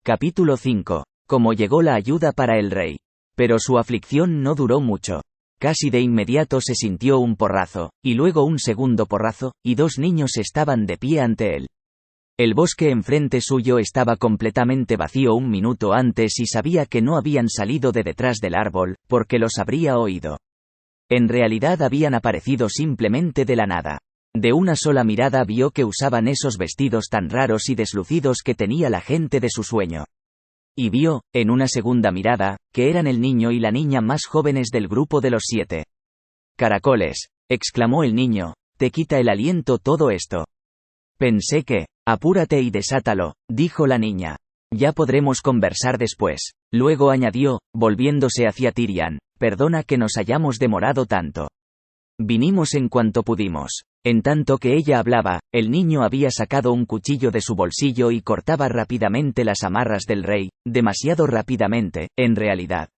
Capítulo 5. Cómo llegó la ayuda para el rey. Pero su aflicción no duró mucho. Casi de inmediato se sintió un porrazo, y luego un segundo porrazo, y dos niños estaban de pie ante él. El bosque enfrente suyo estaba completamente vacío un minuto antes y sabía que no habían salido de detrás del árbol, porque los habría oído. En realidad habían aparecido simplemente de la nada. De una sola mirada vio que usaban esos vestidos tan raros y deslucidos que tenía la gente de su sueño. Y vio, en una segunda mirada, que eran el niño y la niña más jóvenes del grupo de los 7. «Caracoles», exclamó el niño, «te quita el aliento todo esto». «Pensé que, apúrate y desátalo», dijo la niña. «Ya podremos conversar después». Luego añadió, volviéndose hacia Tyrian, «perdona que nos hayamos demorado tanto. Vinimos en cuanto pudimos». En tanto que ella hablaba, el niño había sacado un cuchillo de su bolsillo y cortaba rápidamente las amarras del rey, demasiado rápidamente, en realidad.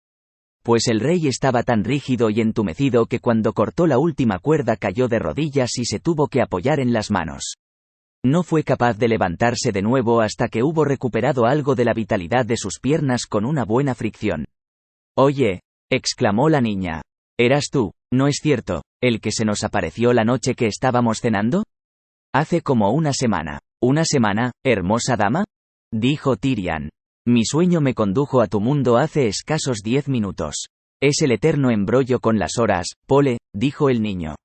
Pues el rey estaba tan rígido y entumecido que cuando cortó la última cuerda cayó de rodillas y se tuvo que apoyar en las manos. No fue capaz de levantarse de nuevo hasta que hubo recuperado algo de la vitalidad de sus piernas con una buena fricción. «Oye», exclamó la niña. «¿Eras tú, no es cierto, el que se nos apareció la noche que estábamos cenando?» «Hace como una semana». «¿Una semana, hermosa dama?» dijo Tyrian. «Mi sueño me condujo a tu mundo hace escasos 10 minutos. Es el eterno embrollo con las horas, Pole», dijo el niño.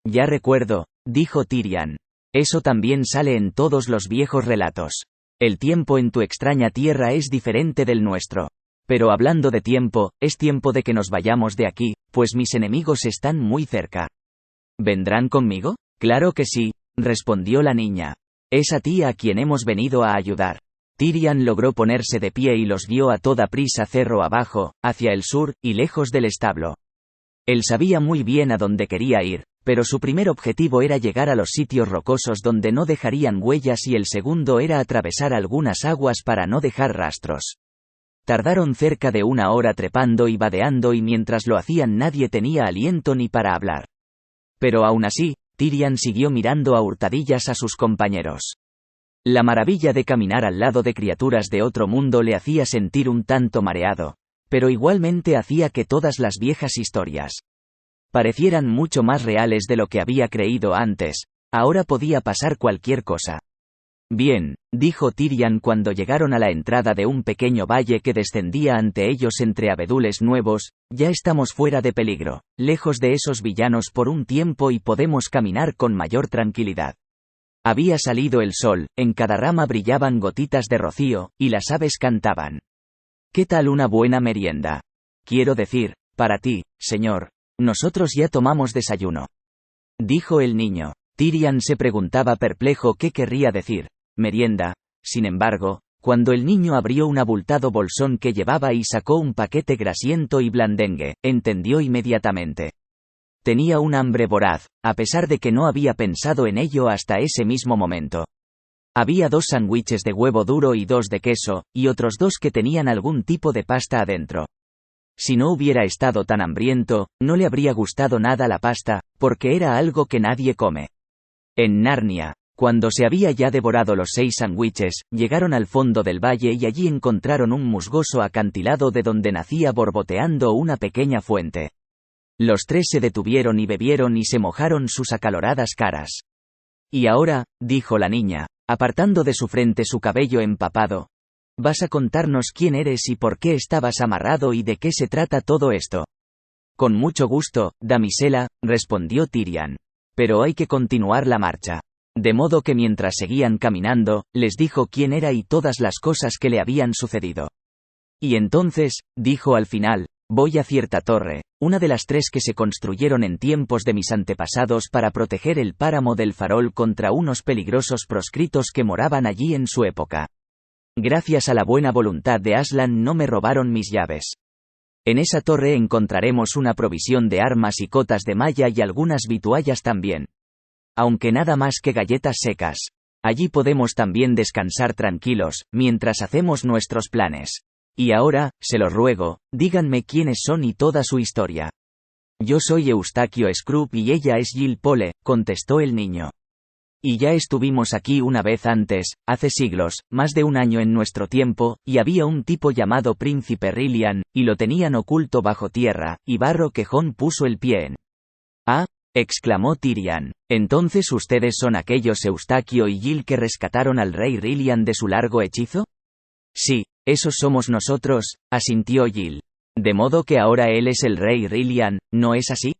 «Ya recuerdo», dijo Tyrian. «Eso también sale en todos los viejos relatos. El tiempo en tu extraña tierra es diferente del nuestro. Pero hablando de tiempo, es tiempo de que nos vayamos de aquí, pues mis enemigos están muy cerca». «¿Vendrán conmigo?» «Claro que sí», respondió la niña. «Es a ti a quien hemos venido a ayudar». Tyrian logró ponerse de pie y los guió a toda prisa cerro abajo, hacia el sur, y lejos del establo. Él sabía muy bien a dónde quería ir, pero su primer objetivo era llegar a los sitios rocosos donde no dejarían huellas y el segundo era atravesar algunas aguas para no dejar rastros. Tardaron cerca de 1 hora trepando y vadeando y mientras lo hacían nadie tenía aliento ni para hablar. Pero aún así, Tyrian siguió mirando a hurtadillas a sus compañeros. La maravilla de caminar al lado de criaturas de otro mundo le hacía sentir un tanto mareado, pero igualmente hacía que todas las viejas historias parecieran mucho más reales de lo que había creído antes. Ahora podía pasar cualquier cosa. «Bien», dijo Tyrian cuando llegaron a la entrada de un pequeño valle que descendía ante ellos entre abedules nuevos, «ya estamos fuera de peligro, lejos de esos villanos por un tiempo y podemos caminar con mayor tranquilidad». Había salido el sol, en cada rama brillaban gotitas de rocío, y las aves cantaban. «¿Qué tal una buena merienda? Quiero decir, para ti, señor. Nosotros ya tomamos desayuno», dijo el niño. Tyrian se preguntaba perplejo qué querría decir «merienda». Sin embargo, cuando el niño abrió un abultado bolsón que llevaba y sacó un paquete grasiento y blandengue, entendió inmediatamente. Tenía un hambre voraz, a pesar de que no había pensado en ello hasta ese mismo momento. Había 2 sándwiches de huevo duro y 2 de queso, y otros 2 que tenían algún tipo de pasta adentro. Si no hubiera estado tan hambriento, no le habría gustado nada la pasta, porque era algo que nadie come. En Narnia, cuando se había ya devorado los 6 sándwiches, llegaron al fondo del valle y allí encontraron un musgoso acantilado de donde nacía borboteando una pequeña fuente. Los 3 se detuvieron y bebieron y se mojaron sus acaloradas caras. «Y ahora», dijo la niña, apartando de su frente su cabello empapado, «vas a contarnos quién eres y por qué estabas amarrado y de qué se trata todo esto». «Con mucho gusto, damisela», respondió Tyrian. «Pero hay que continuar la marcha». De modo que mientras seguían caminando, les dijo quién era y todas las cosas que le habían sucedido. «Y entonces», dijo al final, «voy a cierta torre, una de las 3 que se construyeron en tiempos de mis antepasados para proteger el páramo del Farol contra unos peligrosos proscritos que moraban allí en su época. Gracias a la buena voluntad de Aslan no me robaron mis llaves. En esa torre encontraremos una provisión de armas y cotas de malla y algunas vituallas también. Aunque nada más que galletas secas. Allí podemos también descansar tranquilos, mientras hacemos nuestros planes. Y ahora, se los ruego, díganme quiénes son y toda su historia». «Yo soy Eustaquio Scrooge y ella es Jill Pole», contestó el niño. Y ya estuvimos aquí una vez antes, hace siglos, más de un año en nuestro tiempo, y había un tipo llamado Príncipe Rilian, y lo tenían oculto bajo tierra, y Barro Quejón puso el pie en. «Ah», exclamó Tyrion, «¿entonces ustedes son aquellos Eustaquio y Gil que rescataron al rey Rilian de su largo hechizo?» «Sí, esos somos nosotros», asintió Gil. «De modo que ahora él es el rey Rilian, ¿no es así?»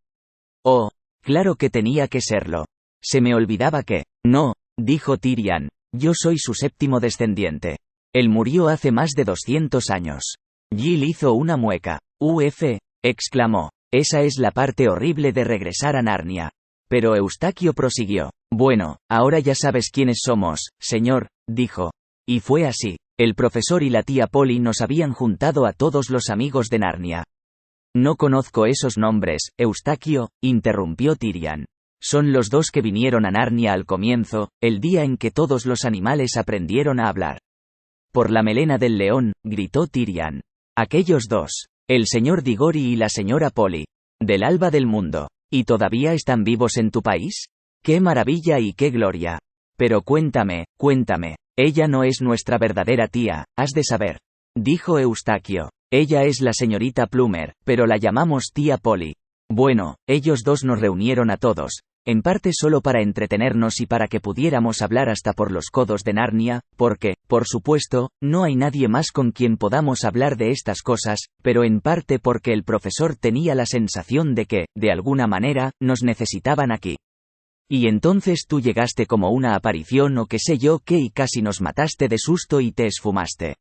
«Oh, claro que tenía que serlo. Se me olvidaba que». «No», dijo Tyrion, «yo soy su séptimo descendiente. Él murió hace más de 200 años». Gil hizo una mueca. «Uf», exclamó, «esa es la parte horrible de regresar a Narnia». Pero Eustaquio prosiguió. «Bueno, ahora ya sabes quiénes somos, señor», dijo. Y fue así. El profesor y la tía Polly nos habían juntado a todos los amigos de Narnia. «No conozco esos nombres, Eustaquio», interrumpió Tyrion. «Son los dos que vinieron a Narnia al comienzo, el día en que todos los animales aprendieron a hablar». «Por la melena del león», gritó Tyrion. «Aquellos dos. El señor Diggory y la señora Polly. Del alba del mundo. ¿Y todavía están vivos en tu país? ¡Qué maravilla y qué gloria! Pero cuéntame, ella no es nuestra verdadera tía, has de saber», dijo Eustaquio. «Ella es la señorita Plumer, pero la llamamos tía Polly». Bueno, ellos dos nos reunieron a todos, en parte solo para entretenernos y para que pudiéramos hablar hasta por los codos de Narnia, porque, por supuesto, no hay nadie más con quien podamos hablar de estas cosas, pero en parte porque el profesor tenía la sensación de que, de alguna manera, nos necesitaban aquí. Y entonces tú llegaste como una aparición o qué sé yo qué y casi nos mataste de susto y te esfumaste.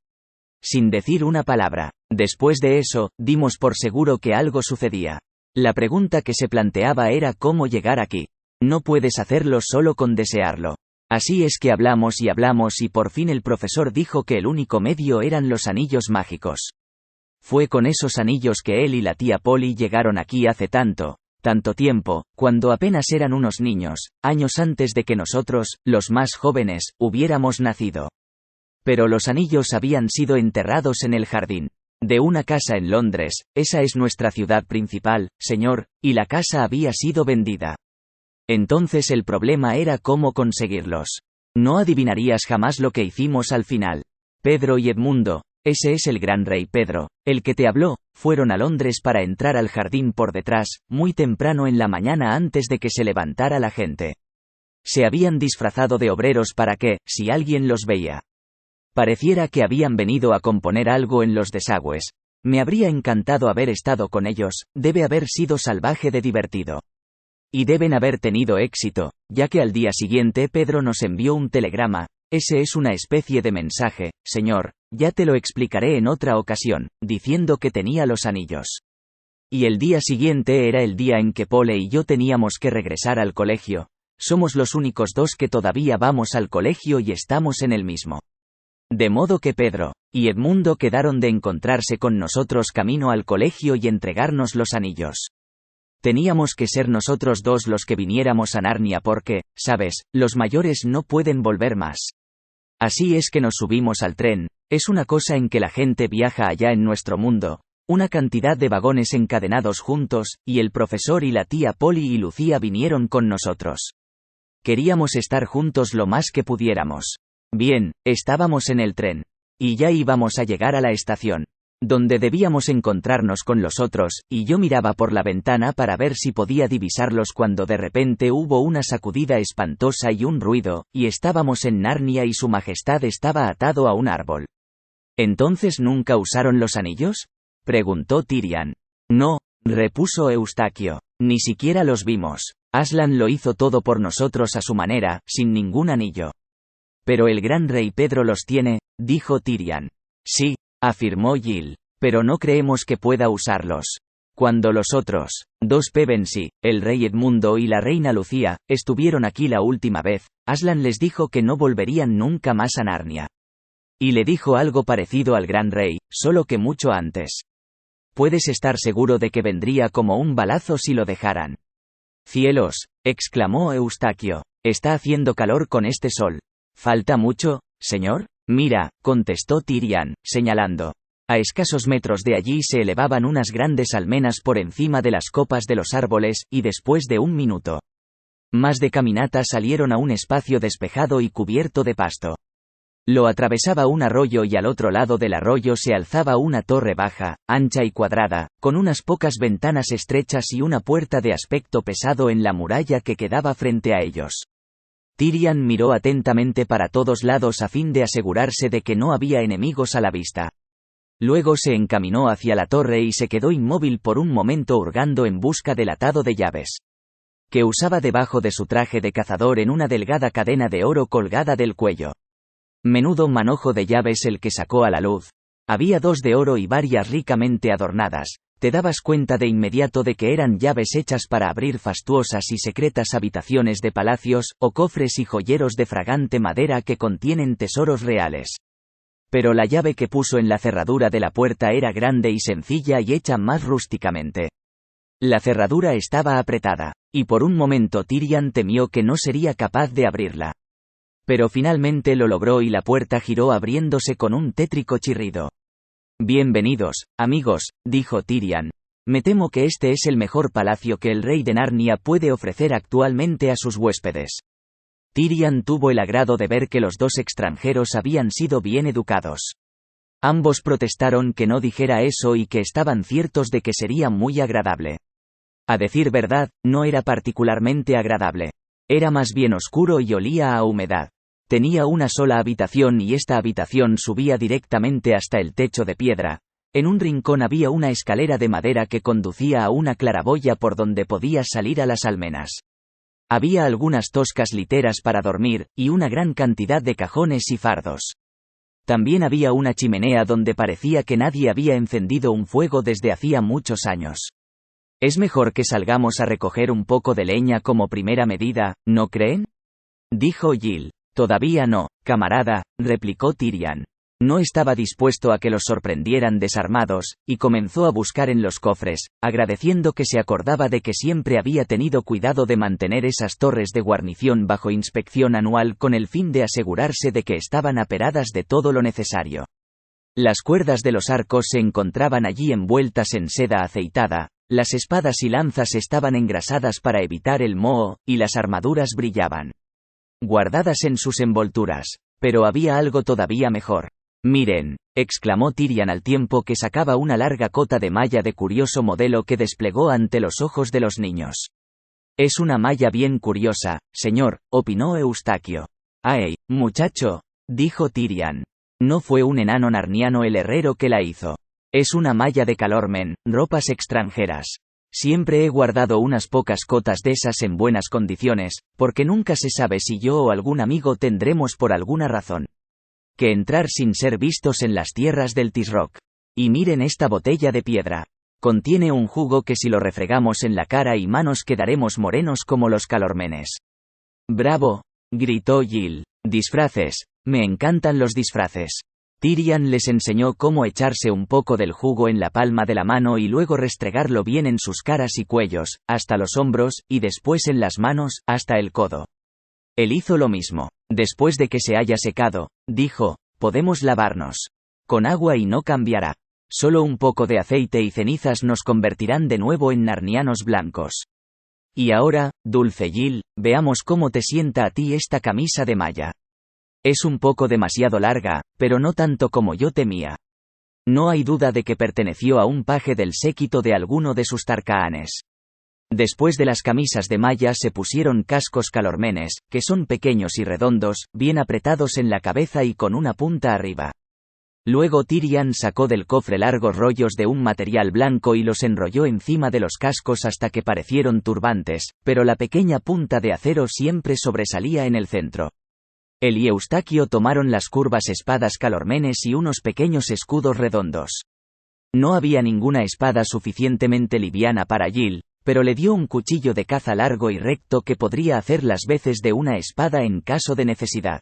Sin decir una palabra. Después de eso, dimos por seguro que algo sucedía. La pregunta que se planteaba era cómo llegar aquí. No puedes hacerlo solo con desearlo. Así es que hablamos y por fin el profesor dijo que el único medio eran los anillos mágicos. Fue con esos anillos que él y la tía Polly llegaron aquí hace tanto tiempo, cuando apenas eran unos niños, años antes de que nosotros, los más jóvenes, hubiéramos nacido. Pero los anillos habían sido enterrados en el jardín de una casa en Londres, esa es nuestra ciudad principal, señor, y la casa había sido vendida. Entonces el problema era cómo conseguirlos. No adivinarías jamás lo que hicimos al final. Pedro y Edmundo, ese es el gran rey Pedro, el que te habló, fueron a Londres para entrar al jardín por detrás, muy temprano en la mañana antes de que se levantara la gente. Se habían disfrazado de obreros para que, si alguien los veía, pareciera que habían venido a componer algo en los desagües. Me habría encantado haber estado con ellos, debe haber sido salvaje de divertido. Y deben haber tenido éxito, ya que al día siguiente Pedro nos envió un telegrama. Ese es una especie de mensaje, señor, ya te lo explicaré en otra ocasión, diciendo que tenía los anillos. Y el día siguiente era el día en que Pole y yo teníamos que regresar al colegio. Somos los únicos dos que todavía vamos al colegio y estamos en el mismo. De modo que Pedro y Edmundo quedaron de encontrarse con nosotros camino al colegio y entregarnos los anillos. Teníamos que ser nosotros dos los que viniéramos a Narnia porque, sabes, los mayores no pueden volver más. Así es que nos subimos al tren, es una cosa en que la gente viaja allá en nuestro mundo, una cantidad de vagones encadenados juntos, y el profesor y la tía Polly y Lucía vinieron con nosotros. Queríamos estar juntos lo más que pudiéramos. Bien, estábamos en el tren. Y ya íbamos a llegar a la estación, donde debíamos encontrarnos con los otros, y yo miraba por la ventana para ver si podía divisarlos cuando de repente hubo una sacudida espantosa y un ruido, y estábamos en Narnia y su majestad estaba atado a un árbol. ¿Entonces nunca usaron los anillos?, preguntó Tyrion. No, repuso Eustaquio, ni siquiera los vimos. Aslan lo hizo todo por nosotros a su manera, sin ningún anillo. Pero el gran rey Pedro los tiene, dijo Tyrion. Sí, afirmó Gil, pero no creemos que pueda usarlos. Cuando los otros, dos Pevensey, el rey Edmundo y la reina Lucía, estuvieron aquí la última vez, Aslan les dijo que no volverían nunca más a Narnia. Y le dijo algo parecido al gran rey, solo que mucho antes. Puedes estar seguro de que vendría como un balazo si lo dejaran. Cielos, exclamó Eustaquio, está haciendo calor con este sol. ¿Falta mucho, señor? Mira, contestó Tyrion, señalando. A escasos metros de allí se elevaban unas grandes almenas por encima de las copas de los árboles, y después de un minuto Más de caminata salieron a un espacio despejado y cubierto de pasto. Lo atravesaba un arroyo y al otro lado del arroyo se alzaba una torre baja, ancha y cuadrada, con unas pocas ventanas estrechas y una puerta de aspecto pesado en la muralla que quedaba frente a ellos. Tyrion miró atentamente para todos lados a fin de asegurarse de que no había enemigos a la vista. Luego se encaminó hacia la torre y se quedó inmóvil por un momento hurgando en busca del atado de llaves que usaba debajo de su traje de cazador en una delgada cadena de oro colgada del cuello. Menudo manojo de llaves el que sacó a la luz. Había 2 de oro y varias ricamente adornadas. Te dabas cuenta de inmediato de que eran llaves hechas para abrir fastuosas y secretas habitaciones de palacios, o cofres y joyeros de fragante madera que contienen tesoros reales. Pero la llave que puso en la cerradura de la puerta era grande y sencilla y hecha más rústicamente. La cerradura estaba apretada, y por un momento Tyrion temió que no sería capaz de abrirla. Pero finalmente lo logró y la puerta giró abriéndose con un tétrico chirrido. «Bienvenidos, amigos», dijo Tyrion. «Me temo que este es el mejor palacio que el rey de Narnia puede ofrecer actualmente a sus huéspedes». Tyrion tuvo el agrado de ver que los 2 extranjeros habían sido bien educados. Ambos protestaron que no dijera eso y que estaban ciertos de que sería muy agradable. A decir verdad, no era particularmente agradable. Era más bien oscuro y olía a humedad. Tenía una sola habitación y esta habitación subía directamente hasta el techo de piedra. En un rincón había una escalera de madera que conducía a una claraboya por donde podías salir a las almenas. Había algunas toscas literas para dormir, y una gran cantidad de cajones y fardos. También había una chimenea donde parecía que nadie había encendido un fuego desde hacía muchos años. «Es mejor que salgamos a recoger un poco de leña como primera medida, ¿no creen?», dijo Jill. «Todavía no, camarada», replicó Tyrion. No estaba dispuesto a que los sorprendieran desarmados, y comenzó a buscar en los cofres, agradeciendo que se acordaba de que siempre había tenido cuidado de mantener esas torres de guarnición bajo inspección anual con el fin de asegurarse de que estaban aperadas de todo lo necesario. Las cuerdas de los arcos se encontraban allí envueltas en seda aceitada, las espadas y lanzas estaban engrasadas para evitar el moho, y las armaduras brillaban, guardadas en sus envolturas. Pero había algo todavía mejor. «Miren», exclamó Tyrion al tiempo que sacaba una larga cota de malla de curioso modelo que desplegó ante los ojos de los niños. «Es una malla bien curiosa, señor», opinó Eustaquio. «Ay, muchacho», dijo Tyrion. «No fue un enano narniano el herrero que la hizo. Es una malla de calormen, ropas extranjeras. Siempre he guardado unas pocas cotas de esas en buenas condiciones, porque nunca se sabe si yo o algún amigo tendremos por alguna razón que entrar sin ser vistos en las tierras del Tisroc. Y miren esta botella de piedra. Contiene un jugo que si lo refregamos en la cara y manos quedaremos morenos como los calormenes». «¡Bravo!», gritó Jill. «Disfraces. Me encantan los disfraces». Tyrion les enseñó cómo echarse un poco del jugo en la palma de la mano y luego restregarlo bien en sus caras y cuellos, hasta los hombros, y después en las manos, hasta el codo. Él hizo lo mismo. «Después de que se haya secado», dijo, «podemos lavarnos. Con agua y no cambiará. Solo un poco de aceite y cenizas nos convertirán de nuevo en narnianos blancos. Y ahora, dulce Jill, veamos cómo te sienta a ti esta camisa de malla. Es un poco demasiado larga, pero no tanto como yo temía. No hay duda de que perteneció a un paje del séquito de alguno de sus tarkaanes». Después de las camisas de malla se pusieron cascos calormenes, que son pequeños y redondos, bien apretados en la cabeza y con una punta arriba. Luego Tyrion sacó del cofre largos rollos de un material blanco y los enrolló encima de los cascos hasta que parecieron turbantes, pero la pequeña punta de acero siempre sobresalía en el centro. Él y Eustaquio tomaron las curvas espadas calormenes y unos pequeños escudos redondos. No había ninguna espada suficientemente liviana para Jill, pero le dio un cuchillo de caza largo y recto que podría hacer las veces de una espada en caso de necesidad.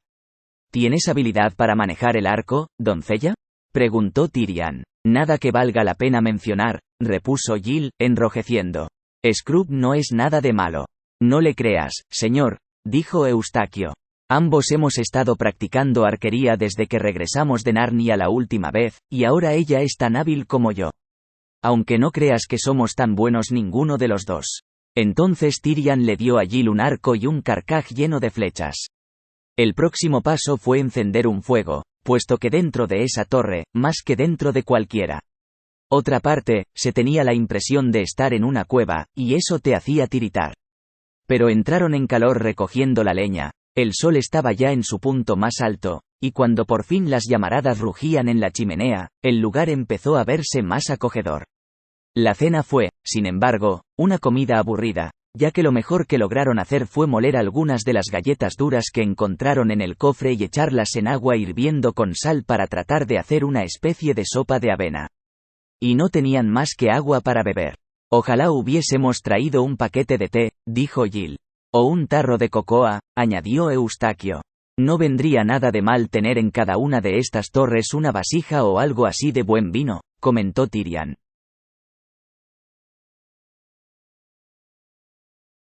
«¿Tienes habilidad para manejar el arco, doncella?», preguntó Tyrion. «Nada que valga la pena mencionar», repuso Jill, enrojeciendo. «Scrooge no es nada de malo». «No le creas, señor», dijo Eustaquio. «Ambos hemos estado practicando arquería desde que regresamos de Narnia la última vez, y ahora ella es tan hábil como yo. Aunque no creas que somos tan buenos ninguno de los dos. Entonces Tyrion le dio a Jill un arco y un carcaj lleno de flechas. El próximo paso fue encender un fuego, puesto que dentro de esa torre, más que dentro de cualquiera otra parte, se tenía la impresión de estar en una cueva, y eso te hacía tiritar. Pero entraron en calor recogiendo la leña, el sol estaba ya en su punto más alto, y cuando por fin las llamaradas rugían en la chimenea, el lugar empezó a verse más acogedor. La cena fue, sin embargo, una comida aburrida, ya que lo mejor que lograron hacer fue moler algunas de las galletas duras que encontraron en el cofre y echarlas en agua hirviendo con sal para tratar de hacer una especie de sopa de avena. Y no tenían más que agua para beber. Ojalá hubiésemos traído un paquete de té, dijo Jill. O un tarro de cocoa, añadió Eustaquio. No vendría nada de mal tener en cada una de estas torres una vasija o algo así de buen vino, comentó Tyrion.